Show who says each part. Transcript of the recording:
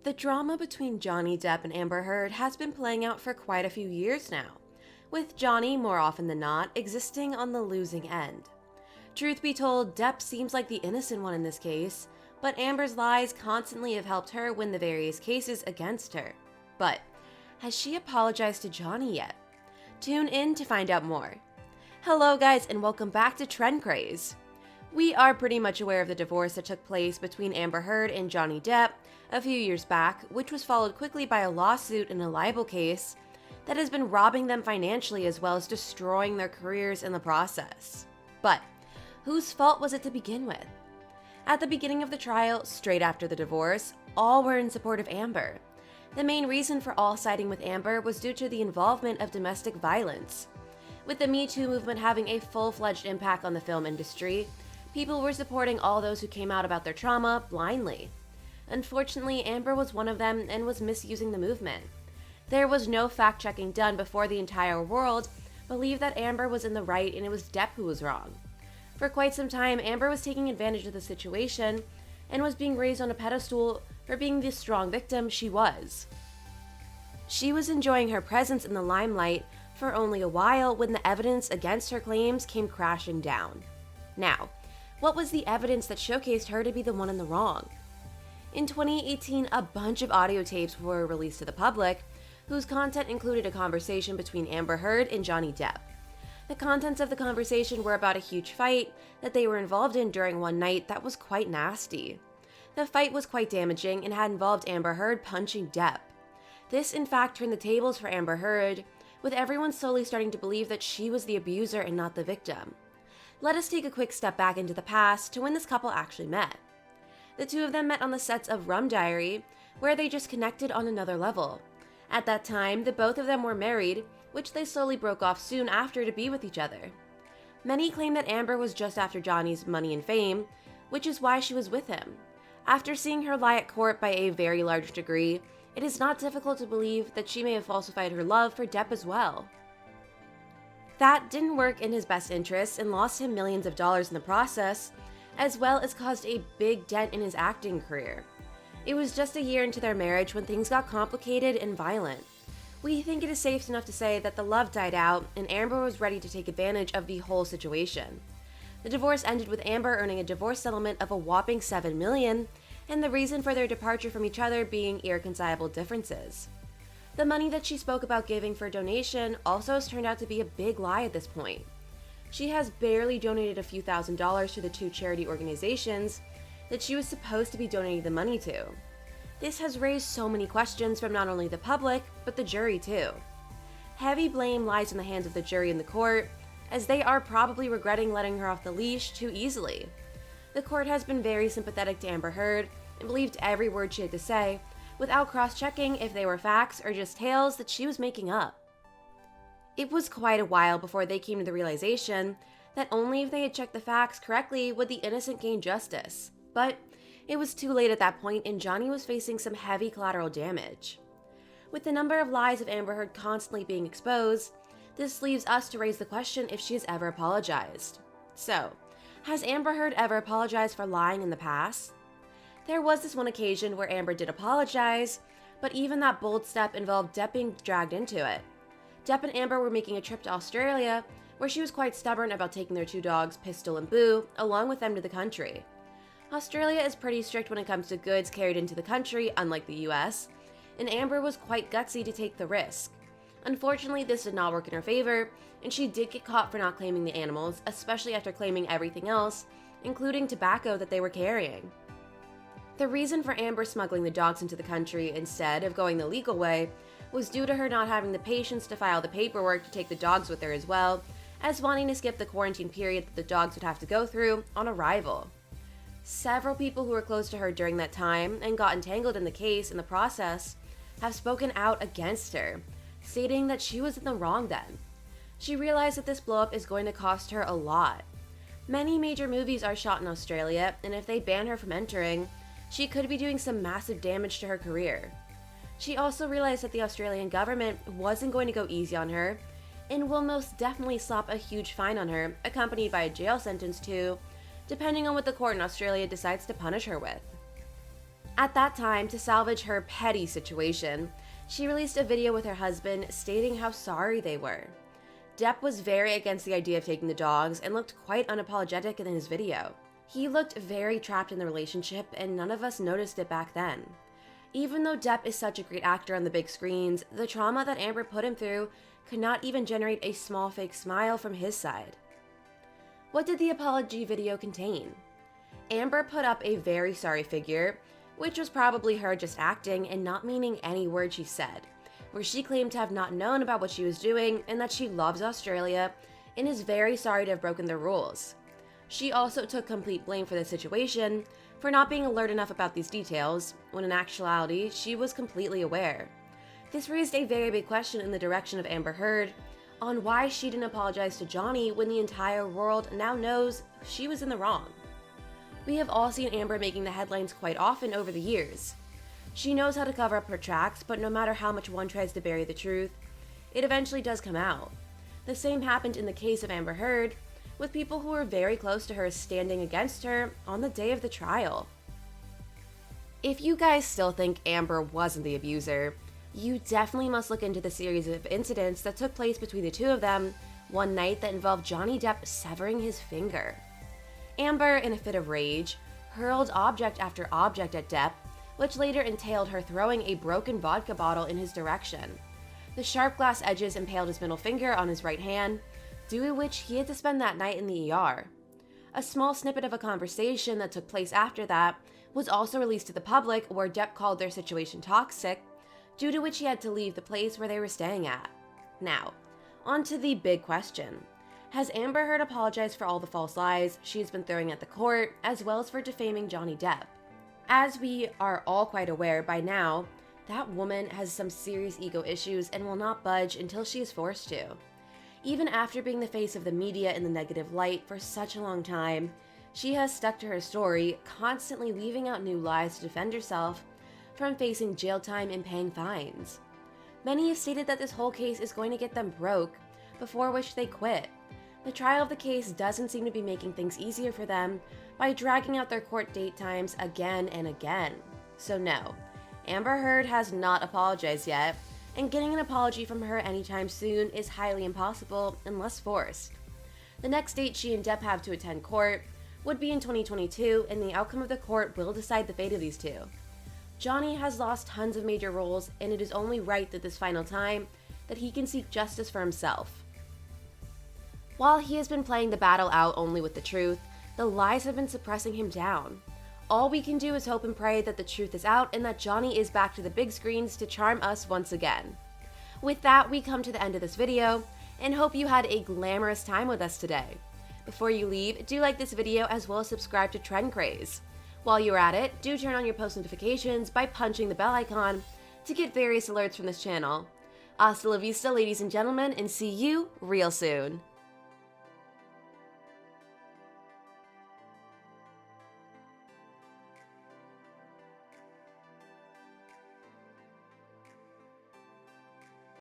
Speaker 1: The drama between Johnny Depp and Amber Heard has been playing out for quite a few years now, with Johnny, more often than not, existing on the losing end. Truth be told, Depp seems like the innocent one in this case, but Amber's lies constantly have helped her win the various cases against her. But has she apologized to Johnny yet? Tune in to find out more. Hello guys, and welcome back to Trend Craze. We are pretty much aware of the divorce that took place between Amber Heard and Johnny Depp a few years back, which was followed quickly by a lawsuit and a libel case that has been robbing them financially as well as destroying their careers in the process. But whose fault was it to begin with? At the beginning of the trial, straight after the divorce, all were in support of Amber. The main reason for all siding with Amber was due to the involvement of domestic violence. With the Me Too movement having a full-fledged impact on the film industry, people were supporting all those who came out about their trauma blindly. Unfortunately, Amber was one of them and was misusing the movement. There was no fact-checking done before the entire world believed that Amber was in the right and it was Depp who was wrong. For quite some time, Amber was taking advantage of the situation and was being raised on a pedestal for being the strong victim she was. She was enjoying her presence in the limelight for only a while when the evidence against her claims came crashing down. Now, what was the evidence that showcased her to be the one in the wrong? In 2018, a bunch of audio tapes were released to the public, whose content included a conversation between Amber Heard and Johnny Depp. The contents of the conversation were about a huge fight that they were involved in during one night that was quite nasty. The fight was quite damaging and had involved Amber Heard punching Depp. This in fact turned the tables for Amber Heard, with everyone slowly starting to believe that she was the abuser and not the victim. Let us take a quick step back into the past to when this couple actually met. The two of them met on the sets of Rum Diary, where they just connected on another level. At that time, the both of them were married, which they slowly broke off soon after to be with each other. Many claim that Amber was just after Johnny's money and fame, which is why she was with him. After seeing her lie at court by a very large degree, it is not difficult to believe that she may have falsified her love for Depp as well. That didn't work in his best interests and lost him millions of dollars in the process, as well as caused a big dent in his acting career. It was just a year into their marriage when things got complicated and violent. We think it is safe enough to say that the love died out and Amber was ready to take advantage of the whole situation. The divorce ended with Amber earning a divorce settlement of a whopping $7 million, and the reason for their departure from each other being irreconcilable differences. The money that she spoke about giving for donation also has turned out to be a big lie at this point. She has barely donated a few $1,000s to the two charity organizations that she was supposed to be donating the money to. This has raised so many questions from not only the public, but the jury too. Heavy blame lies in the hands of the jury and the court, as they are probably regretting letting her off the leash too easily. The court has been very sympathetic to Amber Heard and believed every word she had to say, without cross-checking if they were facts or just tales that she was making up. It was quite a while before they came to the realization that only if they had checked the facts correctly would the innocent gain justice. But it was too late at that point, and Johnny was facing some heavy collateral damage. With the number of lies of Amber Heard constantly being exposed, this leaves us to raise the question if she has ever apologized. So, has Amber Heard ever apologized for lying in the past? There was this one occasion where Amber did apologize, but even that bold step involved Depp being dragged into it. Depp and Amber were making a trip to Australia, where she was quite stubborn about taking their two dogs, Pistol and Boo, along with them to the country. Australia is pretty strict when it comes to goods carried into the country, unlike the US, and Amber was quite gutsy to take the risk. Unfortunately, this did not work in her favor, and she did get caught for not claiming the animals, especially after claiming everything else, including tobacco that they were carrying. The reason for Amber smuggling the dogs into the country instead of going the legal way was due to her not having the patience to file the paperwork to take the dogs with her, as well as wanting to skip the quarantine period that the dogs would have to go through on arrival. Several people who were close to her during that time and got entangled in the case in the process have spoken out against her, stating that she was in the wrong then. She realized that this blowup is going to cost her a lot. Many major movies are shot in Australia, and if they ban her from entering, she could be doing some massive damage to her career. She also realized that the Australian government wasn't going to go easy on her and will most definitely slap a huge fine on her, accompanied by a jail sentence too, depending on what the court in Australia decides to punish her with. At that time, to salvage her petty situation, she released a video with her husband stating how sorry they were. Depp was very against the idea of taking the dogs and looked quite unapologetic in his video. He looked very trapped in the relationship, and none of us noticed it back then. Even though Depp is such a great actor on the big screens, the trauma that Amber put him through could not even generate a small fake smile from his side. What did the apology video contain? Amber put up a very sorry figure, which was probably her just acting and not meaning any word she said, where she claimed to have not known about what she was doing and that she loves Australia and is very sorry to have broken the rules. She also took complete blame for the situation for not being alert enough about these details, when in actuality, she was completely aware. This raised a very big question in the direction of Amber Heard on why she didn't apologize to Johnny when the entire world now knows she was in the wrong. We have all seen Amber making the headlines quite often over the years. She knows how to cover up her tracks, but no matter how much one tries to bury the truth, it eventually does come out. The same happened in the case of Amber Heard, with people who were very close to her standing against her on the day of the trial. If you guys still think Amber wasn't the abuser, you definitely must look into the series of incidents that took place between the two of them one night that involved Johnny Depp severing his finger. Amber, in a fit of rage, hurled object after object at Depp, which later entailed her throwing a broken vodka bottle in his direction. The sharp glass edges impaled his middle finger on his right hand, due to which he had to spend that night in the ER. A small snippet of a conversation that took place after that was also released to the public, where Depp called their situation toxic, due to which he had to leave the place where they were staying at. Now, on to the big question. Has Amber Heard apologized for all the false lies she's been throwing at the court, as well as for defaming Johnny Depp? As we are all quite aware by now, that woman has some serious ego issues and will not budge until she is forced to. Even after being the face of the media in the negative light for such a long time, she has stuck to her story, constantly weaving out new lies to defend herself from facing jail time and paying fines. Many have stated that this whole case is going to get them broke, before which they quit. The trial of the case doesn't seem to be making things easier for them by dragging out their court date times again and again. So no, Amber Heard has not apologized yet, and getting an apology from her anytime soon is highly impossible unless forced. The next date she and Depp have to attend court would be in 2022, and the outcome of the court will decide the fate of these two. Johnny has lost tons of major roles, and it is only right that this final time that he can seek justice for himself. While he has been playing the battle out only with the truth, the lies have been suppressing him down. All we can do is hope and pray that the truth is out and that Johnny is back to the big screens to charm us once again. With that, we come to the end of this video and hope you had a glamorous time with us today. Before you leave, do like this video as well as subscribe to Trend Craze. While you're at it, do turn on your post notifications by punching the bell icon to get various alerts from this channel. Hasta la vista, ladies and gentlemen, and see you real soon.